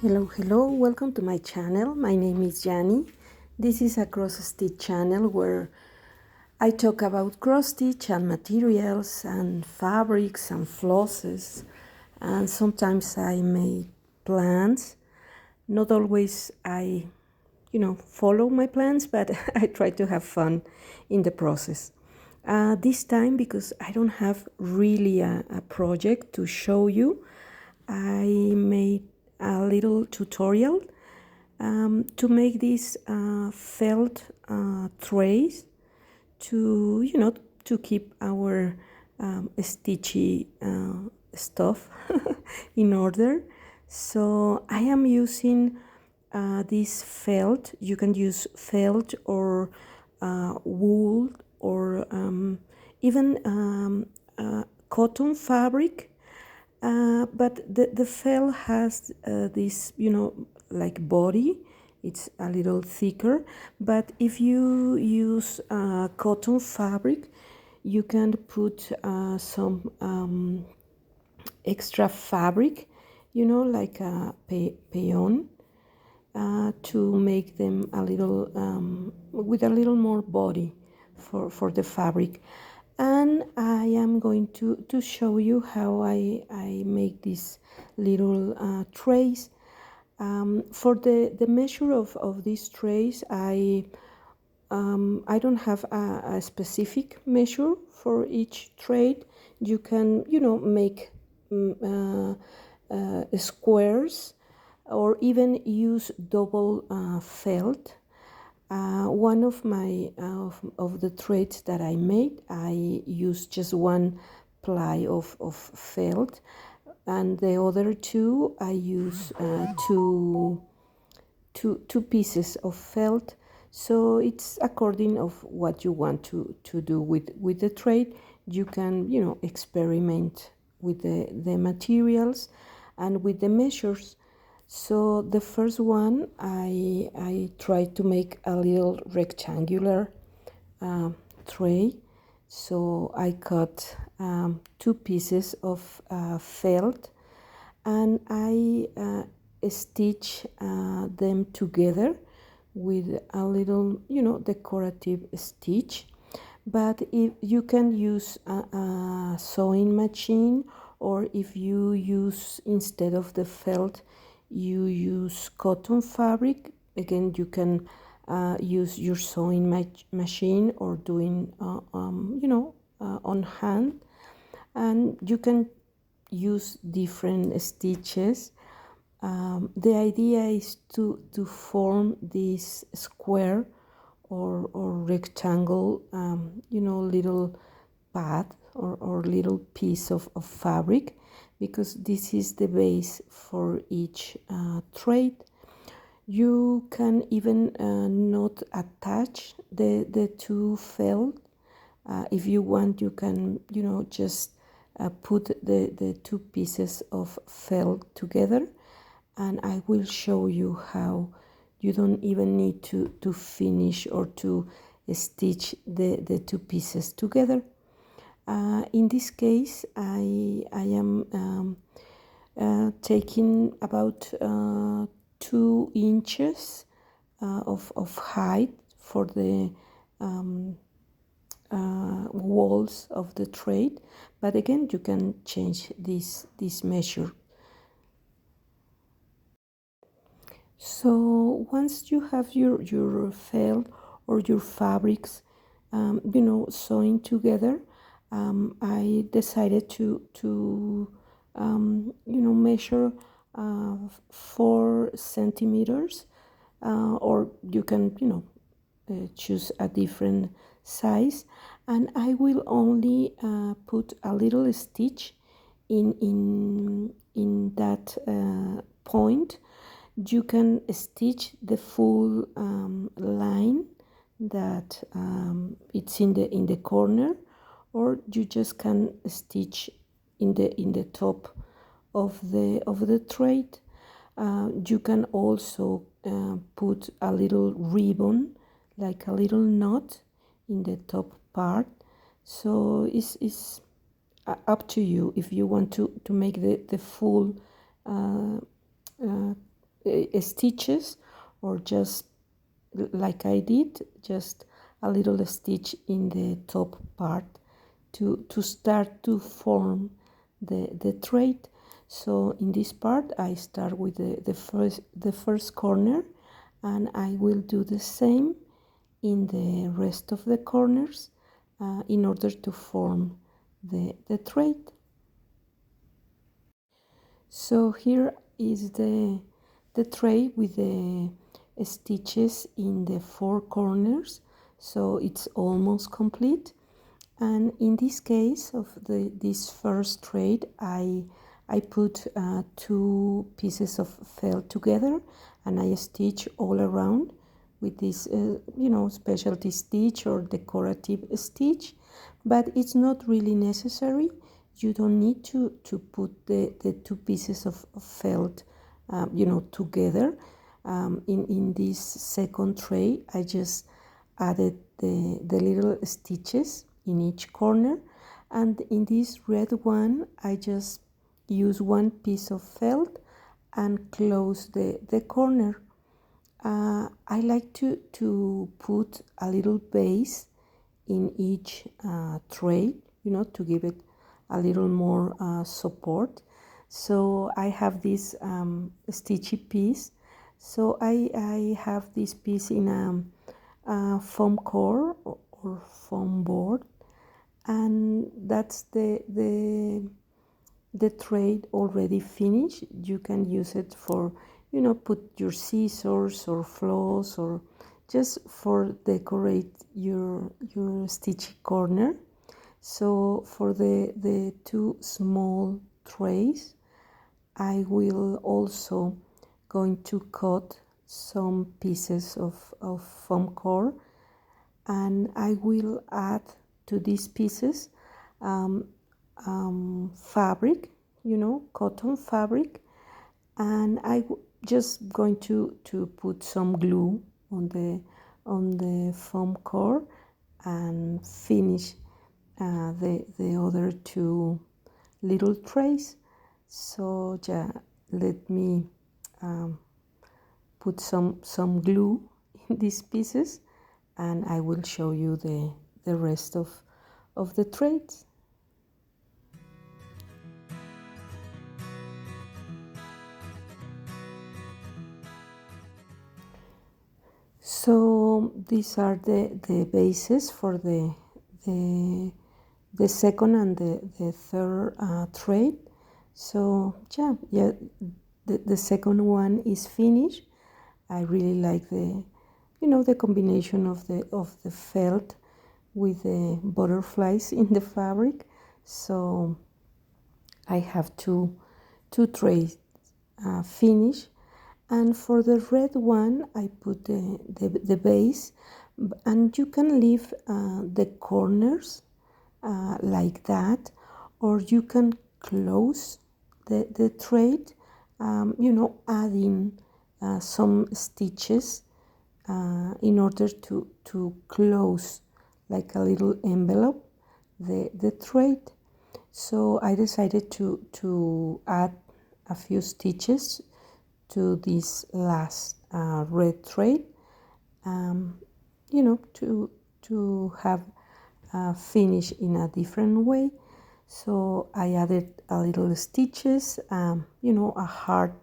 Hello, welcome to my channel. My name is Yanni. This is a cross stitch channel where I talk about cross stitch and materials and fabrics and flosses, and sometimes I make plans. Not always I follow my plans, but I try to have fun in the process. This time, because I don't have really a project to show you, I made a little tutorial to make these felt trays to keep our stitchy stuff in order. So I am using this felt. You can use felt or wool or even cotton fabric. But the felt has this, like body. It's a little thicker. But if you use cotton fabric, you can put some extra fabric, like a peon, to make them a little with a little more body for the fabric. And I am going to show you how I make these little trays. For the measure of these trays, I don't have a specific measure for each tray. You can, make squares or even use double felt. One of my of the threads that I made, I used just one ply of felt, and the other two I use two pieces of felt. So it's according of what you want to do with the thread. You can experiment with the materials and with the measures. So the first one, I tried to make a little rectangular tray. So I cut two pieces of felt, and I stitch them together with a little, decorative stitch. But if you can use a sewing machine, or if you use, instead of the felt, you use cotton fabric, again you can use your sewing machine or doing on hand, and you can use different stitches. The idea is to form this square or rectangle, little pad or little piece of fabric, because this is the base for each thread. You can even not attach the two felt. If you want, you can just put the two pieces of felt together, and I will show you how you don't even need to finish or to stitch the two pieces together. In this case, I am taking about 2 inches of height for the walls of the tray, but again you can change this measure. So once you have your felt or your fabrics sewing together, I decided to measure 4 centimeters, or you can choose a different size, and I will only put a little stitch in that point. You can stitch the full line that it's in the corner, or you just can stitch in the top of the thread. You can also put a little ribbon, like a little knot, in the top part. So it's up to you if you want to make the full stitches, or just like I did, just a little stitch in the top part to start to form the thread. So in this part I start with the first corner, and I will do the same in the rest of the corners in order to form the thread. So here is the tray with the stitches in the four corners, so it's almost complete. And in this case of this first thread, I put two pieces of felt together, and I stitch all around with this specialty stitch or decorative stitch, but it's not really necessary. You don't need to put the two pieces of felt together. In this second tray I just added the little stitches in each corner, and in this red one I just use one piece of felt and close the corner. I like to put a little base in each tray, to give it a little more support. So I have this stitchy piece. So I have this piece in a foam core or foam board, and that's the thread already finished. You can use it for put your scissors or floss, or just for decorate your stitchy corner. So for the two small trays I will also going to cut some pieces of foam core, and I will add to these pieces fabric, cotton fabric, and I just going to put some glue on the foam core and finish the other two little trays. So yeah, let me put some glue in these pieces, and I will show you the rest of the trays. So these are the bases for the second and the third thread. So yeah, the second one is finished. I really like the combination of the felt with the butterflies in the fabric. So I have two trays finished. And for the red one I put the base, and you can leave the corners like that, or you can close the thread, adding some stitches in order to close like a little envelope the thread. So I decided to add a few stitches to this last red thread, to have finish in a different way. So I added a little stitches, a heart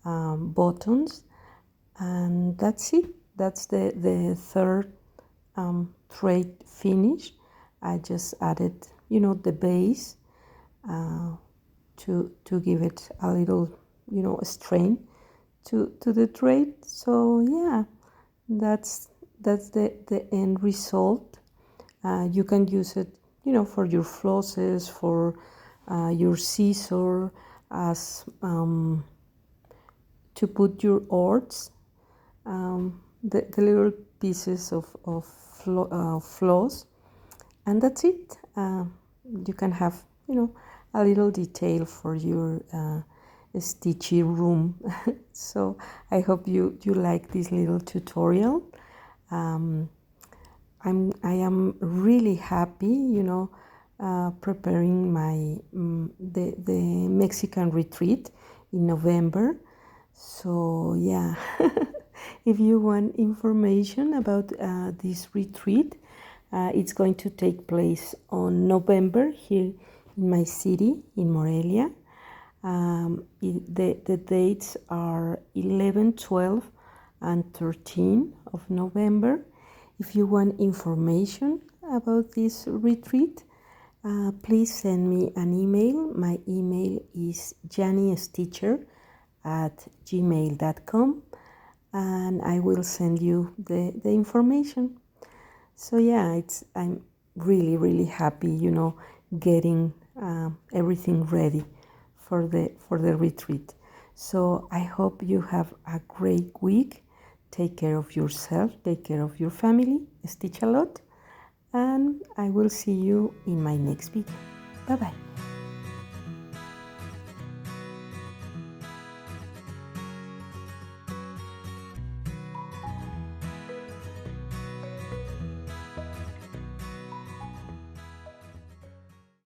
buttons, and that's it. That's the third thread finish. I just added the base to give it a little strain to the thread. So yeah, that's the end result. You can use it for your flosses, for your scissor, as to put your orts, the little pieces of floss, and that's it. You can have a little detail for your stitchy room. So I hope you like this little tutorial. I am really happy, preparing my the Mexican retreat in November. So yeah, if you want information about this retreat, it's going to take place on November here in my city, in Morelia. The dates are 11, 12, and 13 of November. If you want information about this retreat, please send me an email. My email is jannystitcher@gmail.com, and I will send you the information. So yeah, I'm really, really happy, getting everything ready for the retreat. So I hope you have a great week. Take care of yourself, take care of your family, stitch a lot, and I will see you in my next video. Bye bye.